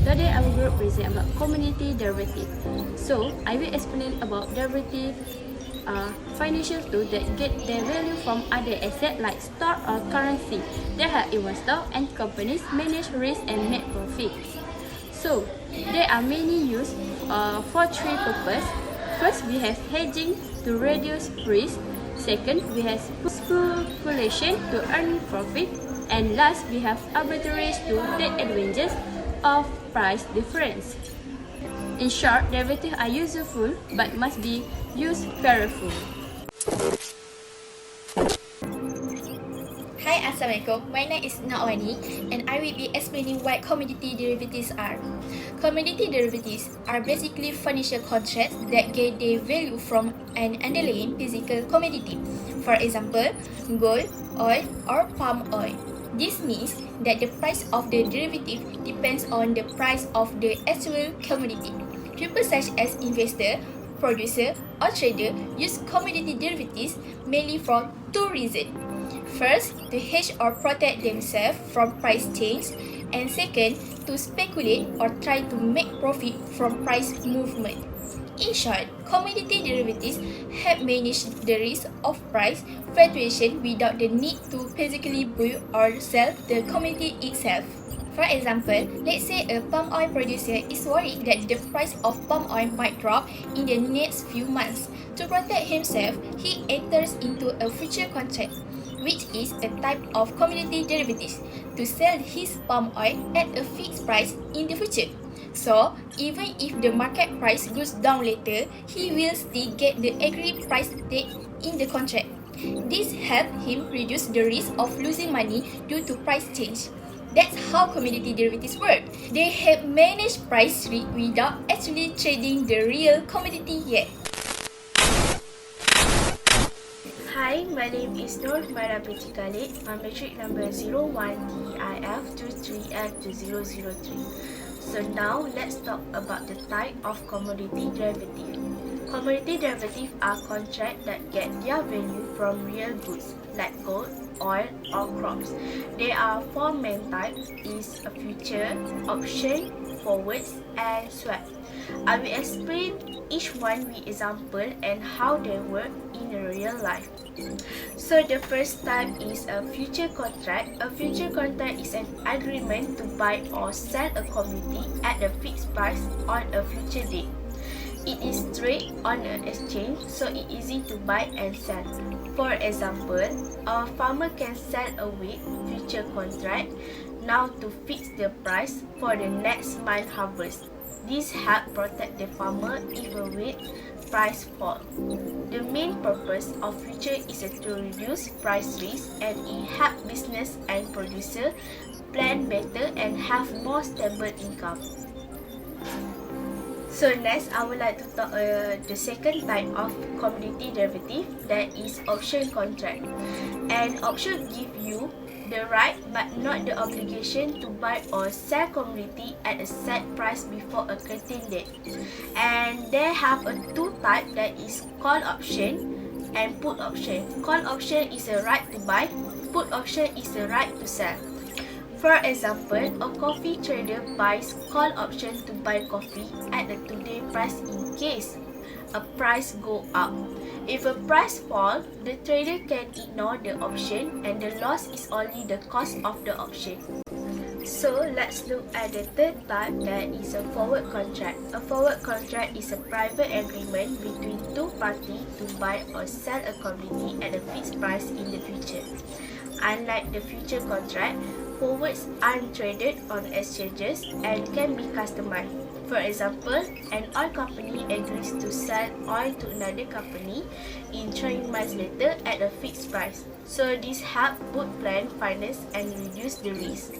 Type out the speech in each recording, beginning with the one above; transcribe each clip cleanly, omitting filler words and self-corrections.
Today our group present about commodity derivative. So I will explain about derivative financial tools that get their value from other assets like stock or currency. They help investors and companies manage risk and make profits. So there are many use for three purposes. First, we have hedging to reduce risk. Second, we have speculation to earn profit. And last, we have arbitrage to take advantage of price difference. In short, derivatives are useful but must be used carefully. Hi, Assalamualaikum. My name is Nawani and I will be explaining what commodity derivatives are. Commodity derivatives are basically financial contracts that get their value from an underlying physical commodity. For example, gold, oil, or palm oil. This means that the price of the derivative depends on the price of the actual commodity. People such as investor, producer, or trader use commodity derivatives mainly for two reasons. First, to hedge or protect themselves from price change, and second, to speculate or try to make profit from price movement. In short, commodity derivatives help manage the risk of price fluctuation without the need to physically buy or sell the commodity itself. For example, let's say a palm oil producer is worried that the price of palm oil might drop in the next few months. To protect himself, he enters into a future contract, which is a type of commodity derivatives, to sell his palm oil at a fixed price in the future. So, even if the market price goes down later, he will still get the agreed price tag in the contract. This helps him reduce the risk of losing money due to price change. That's how commodity derivatives work. They help manage price risk without actually trading the real commodity yet. Hi, my name is Nur Mara binti Khalid, my matric number 01DIF23F2003. So now let's talk about the type of commodity derivative. Commodity derivatives are contracts that get their value from real goods like gold, oil, or crops. There are four main types: is a future, option, forwards, and swap. I will explain each one with example and how they work in real life. So the first type is a future contract. A future contract is an agreement to buy or sell a commodity at a fixed price on a future date. It is traded on an exchange, so it's easy to buy and sell. For example, a farmer can sell a wheat future contract now to fix the price for the next month harvest. This helps protect the farmer if a wheat price falls. The main purpose of future is to reduce price risk, and it helps business and producer plan better and have more stable income. So next, I would like to talk the second type of commodity derivative, that is option contract. An option gives you the right but not the obligation to buy or sell commodity at a set price before a certain date. And they have a two type, that is call option and put option. Call option is a right to buy, put option is a right to sell. For example, a coffee trader buys call option to buy coffee at the today price in case a price go up. If a price fall, the trader can ignore the option and the loss is only the cost of the option. So let's look at the third type, that is a forward contract. A forward contract is a private agreement between two parties to buy or sell a commodity at a fixed price in the future. Unlike the future contract, forwards aren't traded on exchanges and can be customized. For example, an oil company agrees to sell oil to another company in 3 months later at a fixed price. So this helps both plan, finance, and reduce the risk.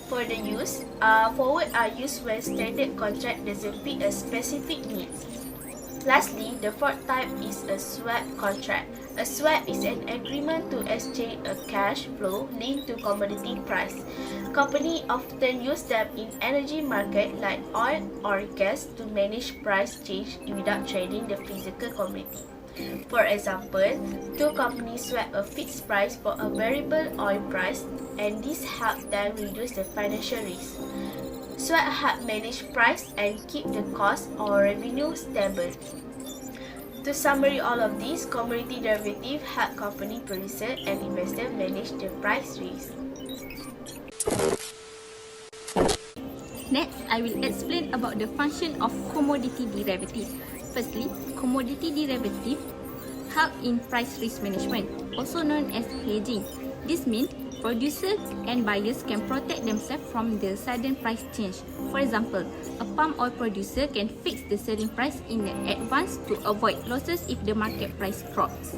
For the use, forward are used when standard contract doesn't fit a specific needs. Lastly, the fourth type is a swap contract. A swap is an agreement to exchange a cash flow linked to commodity price. Companies often use them in energy market like oil or gas to manage price change without trading the physical commodity. For example, two companies swap a fixed price for a variable oil price, and this helps them reduce the financial risk. Swap help manage price and keep the cost or revenue stable. To summary all of these, commodity derivative help company producer and investor manage the price risk. Next, I will explain about the function of commodity derivative. Firstly, commodity derivative help in price risk management, also known as hedging. This means producers and buyers can protect themselves from the sudden price change. For example, a palm oil producer can fix the selling price in advance to avoid losses if the market price drops.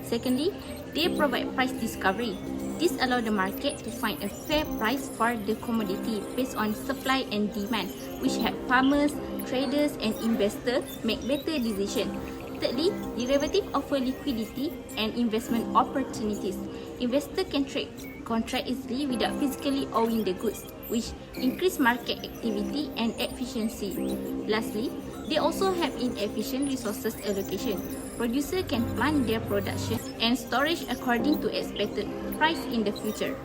Secondly, they provide price discovery. This allows the market to find a fair price for the commodity based on supply and demand, which help farmers, traders and investors make better decisions. Thirdly, derivative offer liquidity and investment opportunities. Investors can trade contract easily without physically owning the goods, which increase market activity and efficiency. Lastly, they also have inefficient resources allocation. Producers can plan their production and storage according to expected price in the future.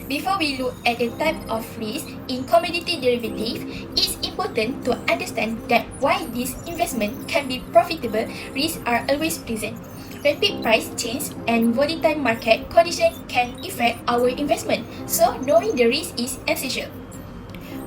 Before we look at the type of risk in commodity derivative, it's important to understand that why this investment can be profitable, risks are always present. Rapid price change and volatile market conditions can affect our investment, so knowing the risk is essential.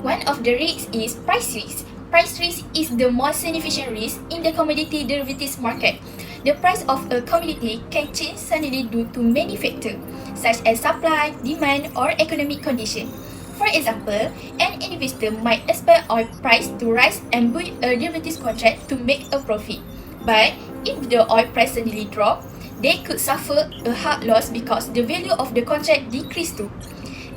One of the risks is price risk. Price risk is the most significant risk in the commodity derivatives market. The price of a commodity can change suddenly due to many factors, such as supply, demand, or economic condition. For example, an investor might expect oil price to rise and buy a derivatives contract to make a profit. But if the oil price suddenly drops, they could suffer a hard loss because the value of the contract decreased too.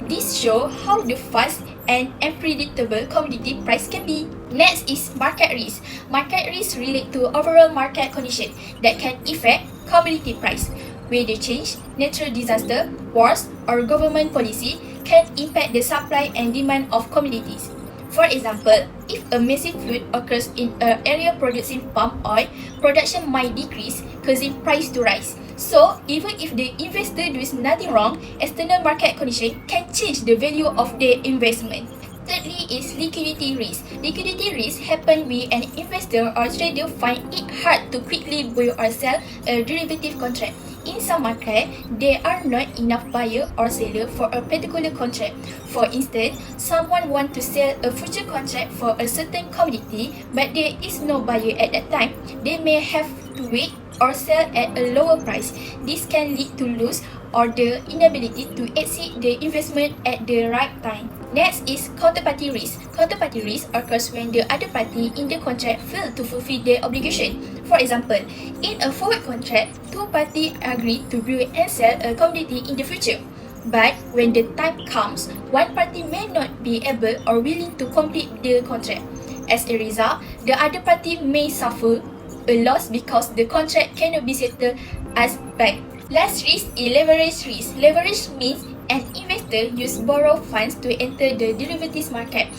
This shows how the fast and unpredictable commodity price can be. Next is market risk. Market risk relate to overall market condition that can affect commodity price. Weather change, natural disaster, wars, or government policy can impact the supply and demand of commodities. For example, if a massive flood occurs in an area producing palm oil, production might decrease, causing price to rise. So, even if the investor does nothing wrong, external market conditions can change the value of their investment. Thirdly is liquidity risk. Liquidity risk happen when an investor or trader find it hard to quickly buy or sell a derivative contract. In some market, there are not enough buyer or seller for a particular contract. For instance, someone wants to sell a future contract for a certain commodity, but there is no buyer at that time. They may have to wait or sell at a lower price. This can lead to loss or the inability to exit the investment at the right time. Next is counterparty risk. Counterparty risk occurs when the other party in the contract fail to fulfill their obligation. For example, in a forward contract, two parties agree to buy and sell a commodity in the future. But when the time comes, one party may not be able or willing to complete the contract. As a result, the other party may suffer a loss because the contract cannot be settled as back. Last risk is leverage risk. Leverage means an investor uses borrowed funds to enter the derivatives market,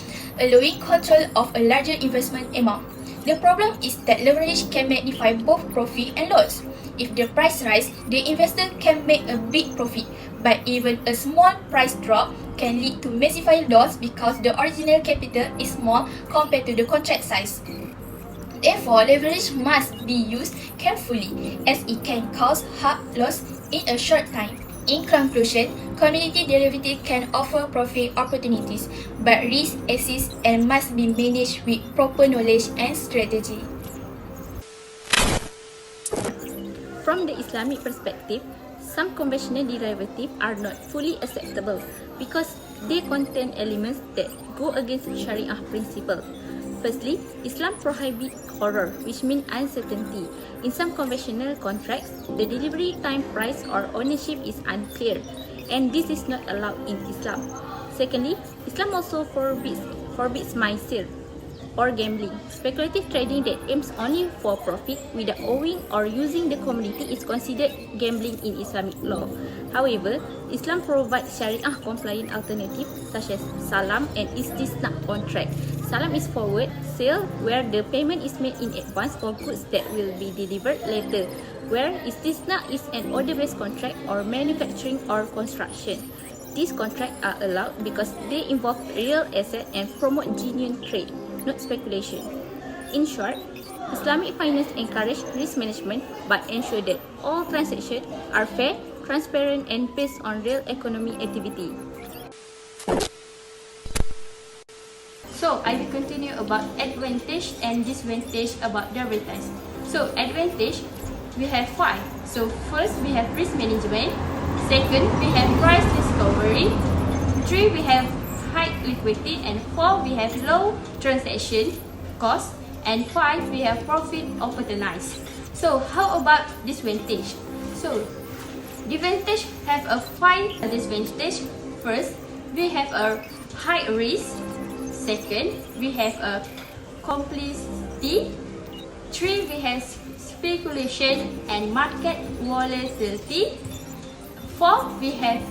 allowing control of a larger investment amount. The problem is that leverage can magnify both profit and loss. If the price rises, the investor can make a big profit, but even a small price drop can lead to massive loss because the original capital is small compared to the contract size. Therefore, leverage must be used carefully as it can cause hard loss in a short time. In conclusion, commodity derivative can offer profit opportunities, but risk exists and must be managed with proper knowledge and strategy. From the Islamic perspective, some conventional derivatives are not fully acceptable because they contain elements that go against Sharia principle. Firstly, Islam prohibits horror, which means uncertainty. In some conventional contracts, the delivery time, price, or ownership is unclear, and this is not allowed in Islam. Secondly, Islam also forbids maisir, or gambling. Speculative trading that aims only for profit without owning or using the commodity is considered gambling in Islamic law. However, Islam provides Sharia-compliant alternatives such as salam and istisna contract, Salam is forward sale, where the payment is made in advance for goods that will be delivered later, where Istisna is an order-based contract or manufacturing or construction. These contracts are allowed because they involve real asset and promote genuine trade, not speculation. In short, Islamic finance encourages risk management but ensure that all transactions are fair, transparent and based on real economic activity. So, I will continue about advantage and disadvantage about derivatives. So, advantage, we have 5. So, first we have risk management. Second, we have price discovery. 3, we have high liquidity. And 4, we have low transaction cost. And 5, we have profit opportunities. So, how about disadvantage? So, disadvantage have a 5 disadvantage. First, we have a high risk. Second, we have a complexity. 3, we have speculation and market volatility. 4, we have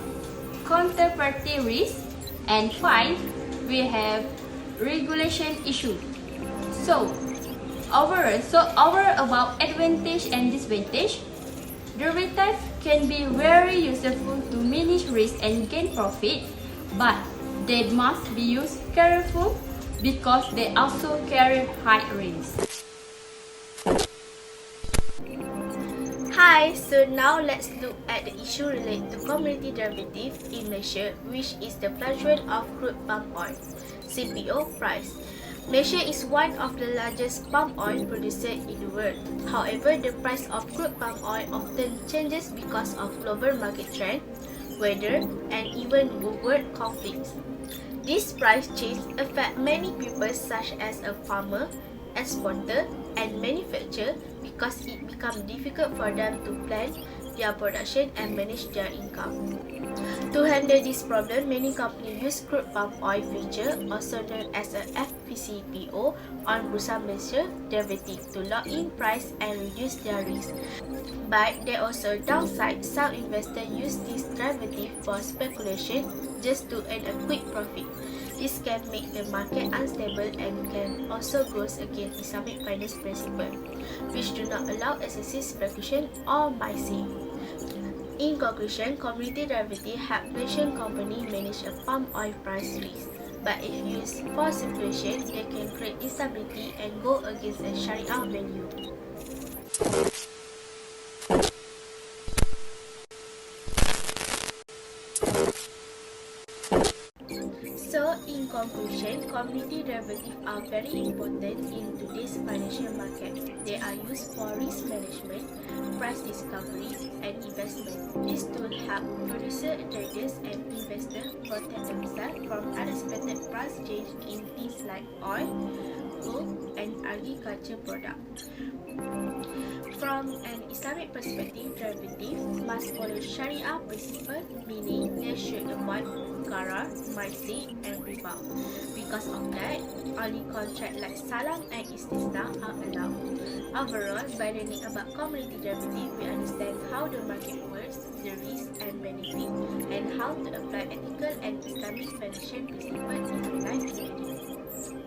counterparty risk. And 5, we have regulation issue. So, overall about advantage and disadvantage, derivatives can be very useful to manage risk and gain profit, but they must be used carefully because they also carry high risk. Hi, so now let's look at the issue related to commodity derivative in Malaysia, which is the fluctuation of crude palm oil, CPO price. Malaysia is one of the largest palm oil producers in the world. However, the price of crude palm oil often changes because of global market trend, weather, and even world conflicts. This price change affect many people such as a farmer, exporter, and manufacturer because it becomes difficult for them to plan their production and manage their income. To handle this problem, many companies use crude palm oil future, also known as a FPCPO, on Bursa Malaysia derivative to lock in price and reduce their risk. But there also downside. Some investors use this derivative for speculation just to earn a quick profit. This can make the market unstable and can also go against Islamic finance principles, which do not allow excessive speculation or buying. In conclusion, commodity derivatives help Malaysian companies manage a palm oil price risk. But if used for speculation, they can create instability and go against a Sharia value. So, in conclusion, commodity derivatives are very important in today's financial market. They are used for risk management, price discovery, and investment. These tools help producers, traders, and investors protect themselves from unexpected price change in things like oil, gold, and agriculture products. From an Islamic perspective, derivatives must follow Sharia principles, meaning they should avoid gharar, maisir, and riba. Because of that, only contracts like salam and istisna are allowed. Overall, by learning about commodity derivatives, we understand how the market works, the risks and benefits, and how to apply ethical and Islamic financial principles in real life.